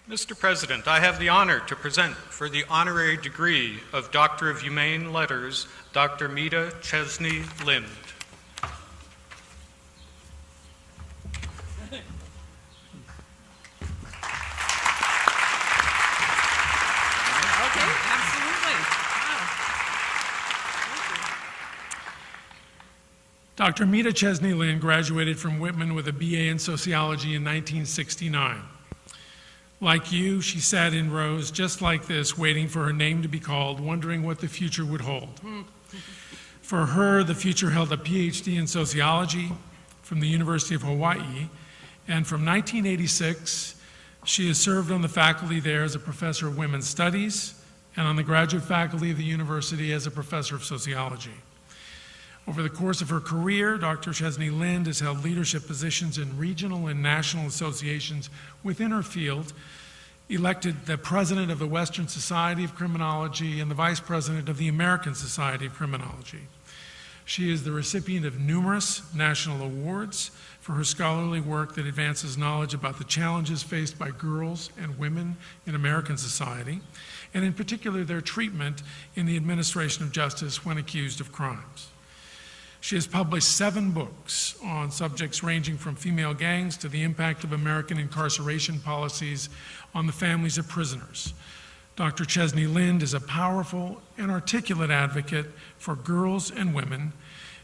Mr. President, I have the honor to present for the honorary degree of Doctor of Humane Letters, Dr. Meda Chesney-Lind. Dr. Meda Chesney-Lind graduated from Whitman with a BA in sociology in 1969. Like you, she sat in rows just like this, waiting for her name to be called, wondering what the future would hold. For her, the future held a Ph.D. in sociology from the University of Hawaii, and from 1986, she has served on the faculty there as a professor of women's studies and on the graduate faculty of the university as a professor of sociology. Over the course of her career, Dr. Chesney-Lind has held leadership positions in regional and national associations within her field, elected the president of the Western Society of Criminology and the vice president of the American Society of Criminology. She is the recipient of numerous national awards for her scholarly work that advances knowledge about the challenges faced by girls and women in American society, and in particular their treatment in the administration of justice when accused of crimes. She has published 7 books on subjects ranging from female gangs to the impact of American incarceration policies on the families of prisoners. Dr. Chesney-Lind is a powerful and articulate advocate for girls and women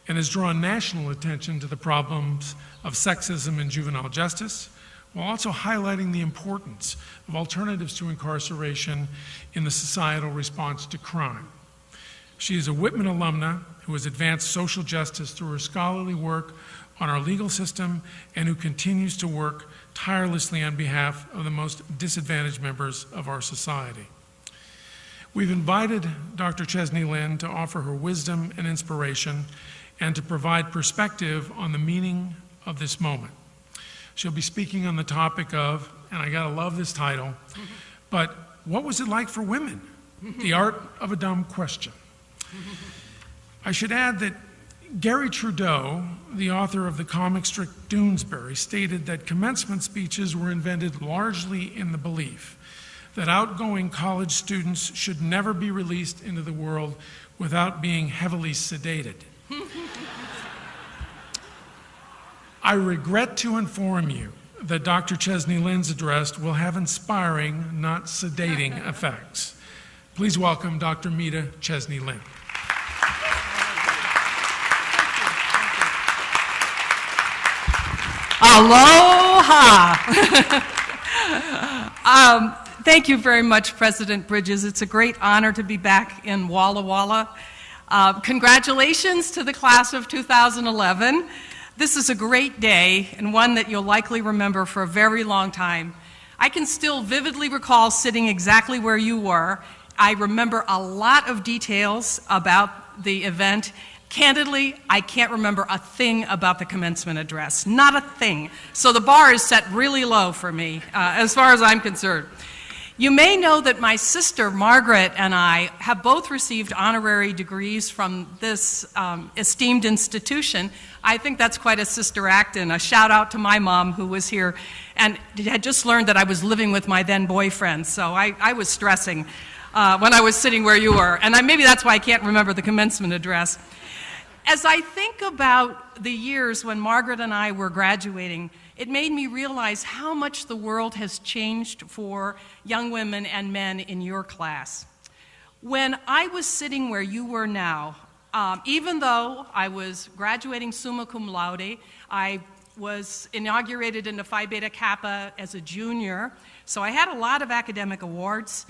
and has drawn national attention to the problems of sexism in juvenile justice, while also highlighting the importance of alternatives to incarceration in the societal response to crime. She is a Whitman alumna who has advanced social justice through her scholarly work on our legal system and who continues to work tirelessly on behalf of the most disadvantaged members of our society. We've invited Dr. Chesney-Lind to offer her wisdom and inspiration and to provide perspective on the meaning of this moment. She'll be speaking on the topic of, and I gotta love this title, but what was it like for women? The Art of a Dumb Question. I should add that Gary Trudeau, the author of the comic strip Doonesbury, stated that commencement speeches were invented largely in the belief that outgoing college students should never be released into the world without being heavily sedated. I regret to inform you that Dr. Chesney-Lind's address will have inspiring, not sedating effects. Please welcome Dr. Meda Chesney-Lind. Aloha! Thank you very much, President Bridges. It's a great honor to be back in Walla Walla. Congratulations to the class of 2011. This is a great day and one that you'll likely remember for a very long time. I can still vividly recall sitting exactly where you were. I remember a lot of details about the event. Candidly, I can't remember a thing about the commencement address, not a thing. So the bar is set really low for me, as far as I'm concerned. You may know that my sister, Margaret, and I have both received honorary degrees from this esteemed institution. I think that's quite a sister act, and a shout out to my mom who was here and had just learned that I was living with my then boyfriend, so I was stressing when I was sitting where you were, and maybe that's why I can't remember the commencement address. As I think about the years when Margaret and I were graduating, it made me realize how much the world has changed for young women and men in your class. When I was sitting where you were now, even though I was graduating summa cum laude, I was inaugurated into Phi Beta Kappa as a junior, so I had a lot of academic awards.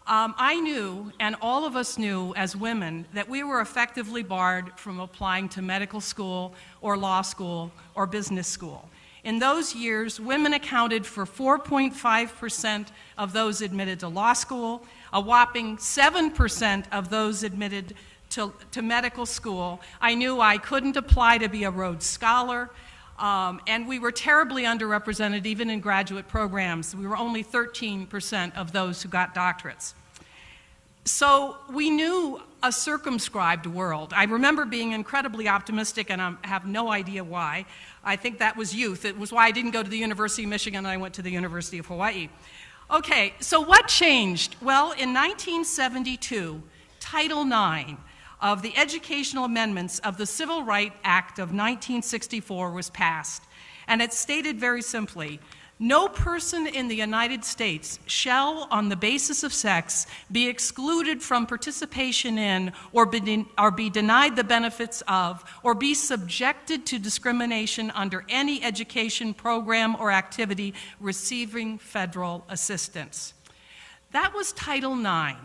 I knew, and all of us knew as women, that we were effectively barred from applying to medical school or law school or business school. In those years, women accounted for 4.5% of those admitted to law school, a whopping 7% of those admitted to medical school. I knew I couldn't apply to be a Rhodes Scholar, and we were terribly underrepresented even in graduate programs. We were only 13% of those who got doctorates. So we knew a circumscribed world. I remember being incredibly optimistic, and I have no idea why. I think that was youth. It was why I didn't go to the University of Michigan and I went to the University of Hawaii. Okay, so what changed? Well, in 1972, Title IX of the Educational Amendments of the Civil Rights Act of 1964 was passed, and it stated very simply, no person in the United States shall, on the basis of sex, be excluded from participation in or be denied the benefits of or be subjected to discrimination under any education program or activity receiving federal assistance. That was Title IX.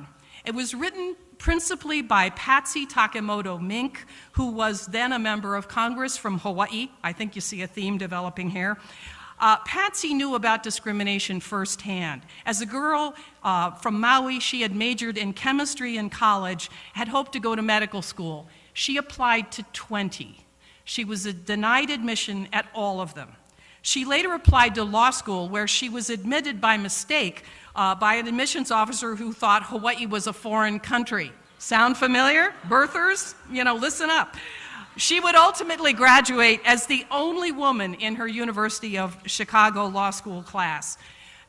It was written principally by Patsy Takemoto Mink, who was then a member of Congress from Hawaii. I think you see a theme developing here. Patsy knew about discrimination firsthand. As a girl from Maui, she had majored in chemistry in college, had hoped to go to medical school. She applied to 20. She was denied admission at all of them. She later applied to law school, where she was admitted by mistake by an admissions officer who thought Hawaii was a foreign country. Sound familiar? Birthers? You know, listen up. She would ultimately graduate as the only woman in her University of Chicago Law School class.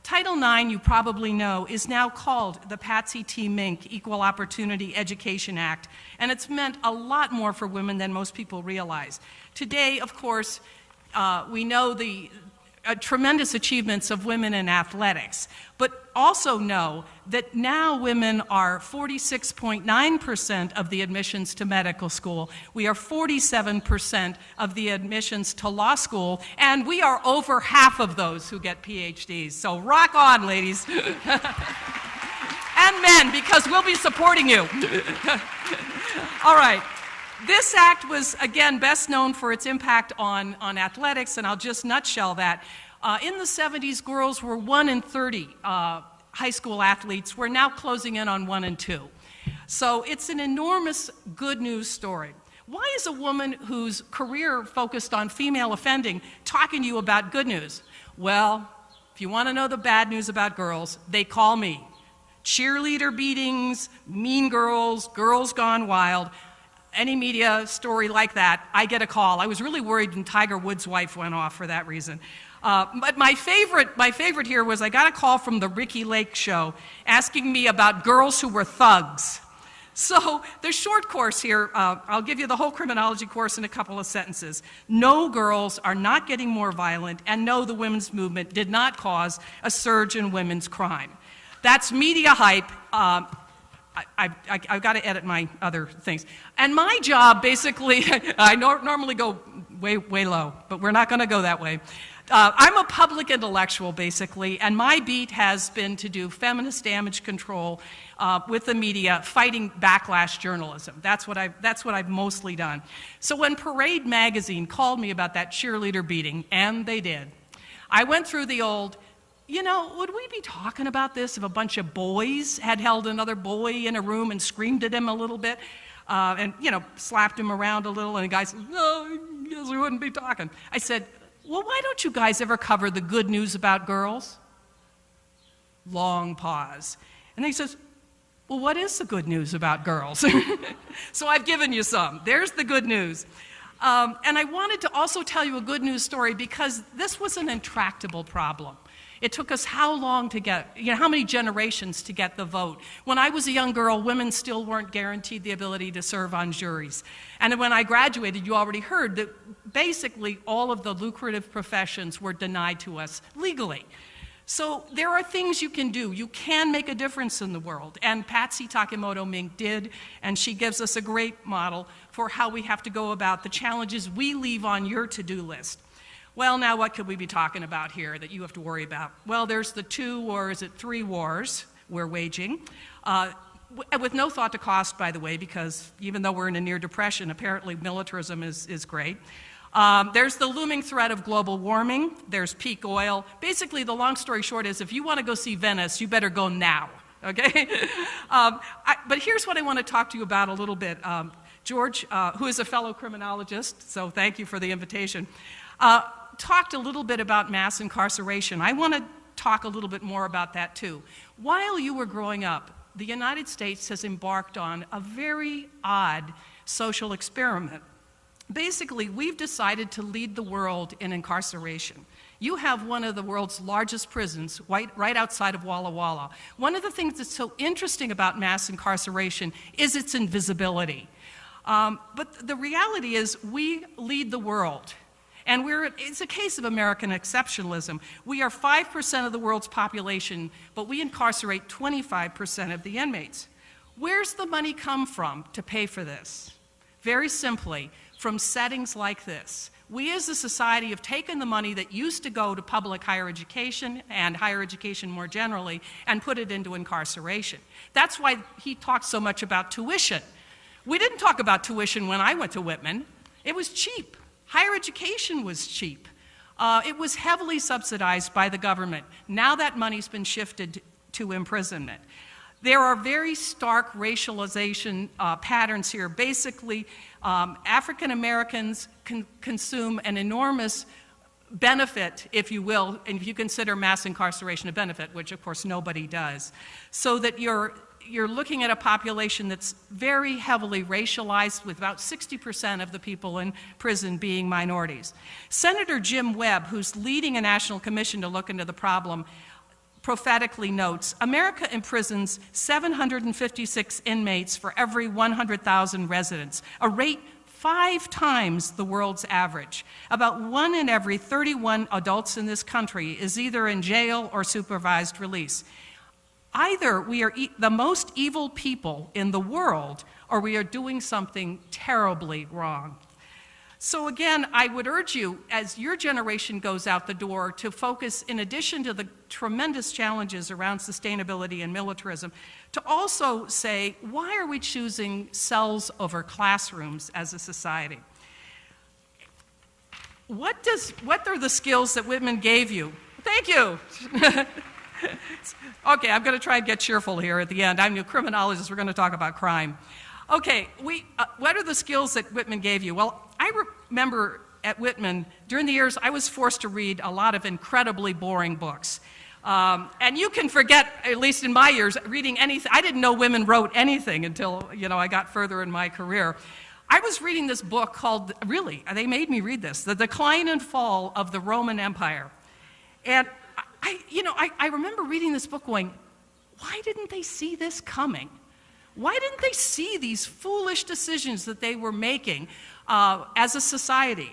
Title IX, you probably know, is now called the Patsy T. Mink Equal Opportunity Education Act, and it's meant a lot more for women than most people realize. Today, of course, we know the tremendous achievements of women in athletics, but also know that now women are 46.9% of the admissions to medical school. We are 47% of the admissions to law school, and we are over half of those who get PhDs. So rock on, ladies. And men, because we'll be supporting you. All right. This act was, again, best known for its impact on athletics, and I'll just nutshell that. In the 70s, girls were 1 in 30 high school athletes. We're now closing in on 1 in 2. So it's an enormous good news story. Why is a woman whose career focused on female offending talking to you about good news? Well, if you want to know the bad news about girls, they call me. Cheerleader beatings, mean girls, girls gone wild. Any media story like that, I get a call. I was really worried when Tiger Woods' wife went off for that reason. But my favorite here was I got a call from the Ricky Lake show asking me about girls who were thugs. So the short course here, I'll give you the whole criminology course in a couple of sentences. No, girls are not getting more violent, and no, the women's movement did not cause a surge in women's crime. That's media hype. I've got to edit my other things. And my job, basically, I normally go way low, but we're not going to go that way. I'm a public intellectual, basically, and my beat has been to do feminist damage control with the media, fighting backlash journalism. That's what I've mostly done. So when Parade magazine called me about that cheerleader beating, and they did, I went through the old, you know, would we be talking about this if a bunch of boys had held another boy in a room and screamed at him a little bit and, you know, slapped him around a little, and the guy said, no, I guess we wouldn't be talking. I said, well, why don't you guys ever cover the good news about girls? Long pause. And he says, well, what is the good news about girls? So I've given you some. There's the good news. And I wanted to also tell you a good news story because this was an intractable problem. It took us how long to get, you know, how many generations to get the vote? When I was a young girl, women still weren't guaranteed the ability to serve on juries. And when I graduated, you already heard that basically all of the lucrative professions were denied to us legally. So there are things you can do. You can make a difference in the world. And Patsy Takemoto Mink did, and she gives us a great model for how we have to go about the challenges we leave on your to-do list. Well, now what could we be talking about here that you have to worry about? Well, there's the 2 or is it 3 wars we're waging, with no thought to cost, by the way, because even though we're in a near depression, apparently militarism is great. There's the looming threat of global warming. There's peak oil. Basically, the long story short is if you want to go see Venice, you better go now, okay? But here's what I want to talk to you about a little bit. George, who is a fellow criminologist, so thank you for the invitation, talked a little bit about mass incarceration. I want to talk a little bit more about that too. While you were growing up, the United States has embarked on a very odd social experiment. Basically, we've decided to lead the world in incarceration. You have one of the world's largest prisons right outside of Walla Walla. One of the things that's so interesting about mass incarceration is its invisibility. But the reality is we lead the world. And it's a case of American exceptionalism. We are 5% of the world's population, but we incarcerate 25% of the inmates. Where's the money come from to pay for this? Very simply, from settings like this. We as a society have taken the money that used to go to public higher education and higher education more generally and put it into incarceration. That's why he talks so much about tuition. We didn't talk about tuition when I went to Whitman. It was cheap. Higher education was cheap. It was heavily subsidized by the government. Now that money's been shifted to imprisonment. There are very stark racialization patterns here. Basically, African Americans consume an enormous benefit, if you will, and if you consider mass incarceration a benefit, which of course nobody does, so that you're looking at a population that's very heavily racialized, with about 60% of the people in prison being minorities. Senator Jim Webb, who's leading a national commission to look into the problem, prophetically notes, America imprisons 756 inmates for every 100,000 residents, a rate 5 times the world's average. About 1 in every 31 adults in this country is either in jail or supervised release. Either we are the most evil people in the world, or we are doing something terribly wrong. So again, I would urge you, as your generation goes out the door, to focus, in addition to the tremendous challenges around sustainability and militarism, to also say, why are we choosing cells over classrooms as a society? What are the skills that Whitman gave you? Thank you. Okay, I'm going to try and get cheerful here at the end. I'm a criminologist. We're going to talk about crime. Okay, what are the skills that Whitman gave you? Well, I remember at Whitman, during the years, I was forced to read a lot of incredibly boring books. And you can forget, at least in my years, reading anything. I didn't know women wrote anything until, I got further in my career. I was reading this book called, really, they made me read this, The Decline and Fall of the Roman Empire. And I remember reading this book going, why didn't they see this coming? Why didn't they see these foolish decisions that they were making as a society?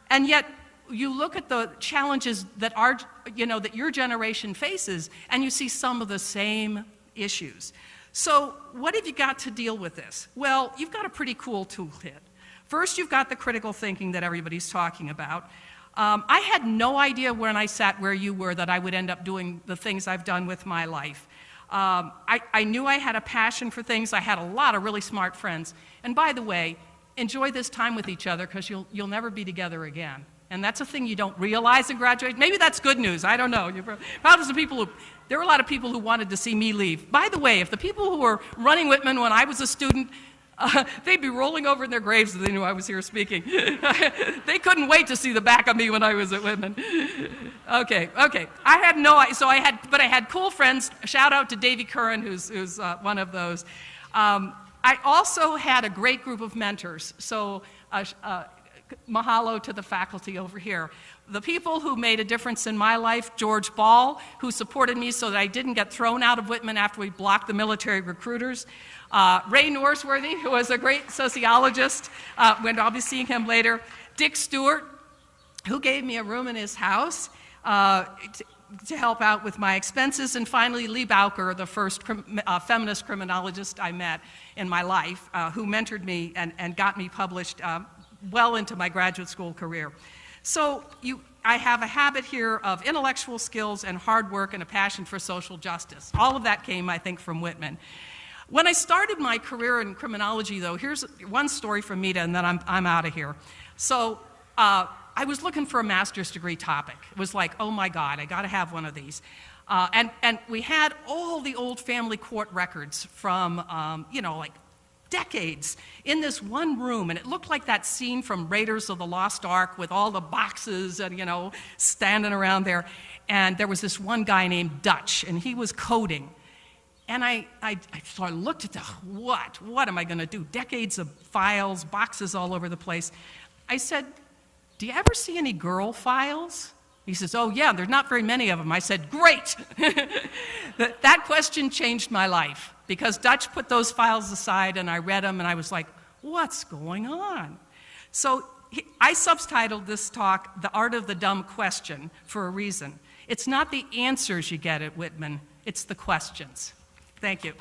And yet, you look at the challenges that that your generation faces, and you see some of the same issues. So, what have you got to deal with this? Well, you've got a pretty cool toolkit. First, you've got the critical thinking that everybody's talking about. I had no idea when I sat where you were that I would end up doing the things I've done with my life. I knew I had a passion for things. I had a lot of really smart friends. And by the way, enjoy this time with each other, because you'll never be together again. And that's a thing you don't realize in graduation. Maybe that's good news. I don't know. There were a lot of people who wanted to see me leave. By the way, if the people who were running Whitman when I was a student, they'd be rolling over in their graves if they knew I was here speaking. They couldn't wait to see the back of me when I was at Whitman. Okay. I had no idea. But I had cool friends. Shout out to Davy Curran, who's one of those. I also had a great group of mentors. So mahalo to the faculty over here. The people who made a difference in my life, George Ball, who supported me so that I didn't get thrown out of Whitman after we blocked the military recruiters. Ray Norsworthy, who was a great sociologist, when I'll be seeing him later. Dick Stewart, who gave me a room in his house to help out with my expenses. And finally, Lee Bowker, the first feminist criminologist I met in my life, who mentored me and got me published well into my graduate school career. So I have a habit here of intellectual skills and hard work and a passion for social justice. All of that came, I think, from Whitman. When I started my career in criminology, though, here's one story from Meda, and then I'm out of here. So I was looking for a master's degree topic. It was like, oh my God, I got to have one of these. And we had all the old family court records from, like decades in this one room, and it looked like that scene from Raiders of the Lost Ark with all the boxes and, standing around there. And there was this one guy named Dutch, and he was coding. And I sort of looked at what am I going to do? Decades of files, boxes all over the place. I said, do you ever see any girl files? He says, oh yeah, there's not very many of them. I said, great. That question changed my life because Dutch put those files aside and I read them and I was like, what's going on? So I subtitled this talk, The Art of the Dumb Question, for a reason. It's not the answers you get at Whitman, it's the questions. Thank you.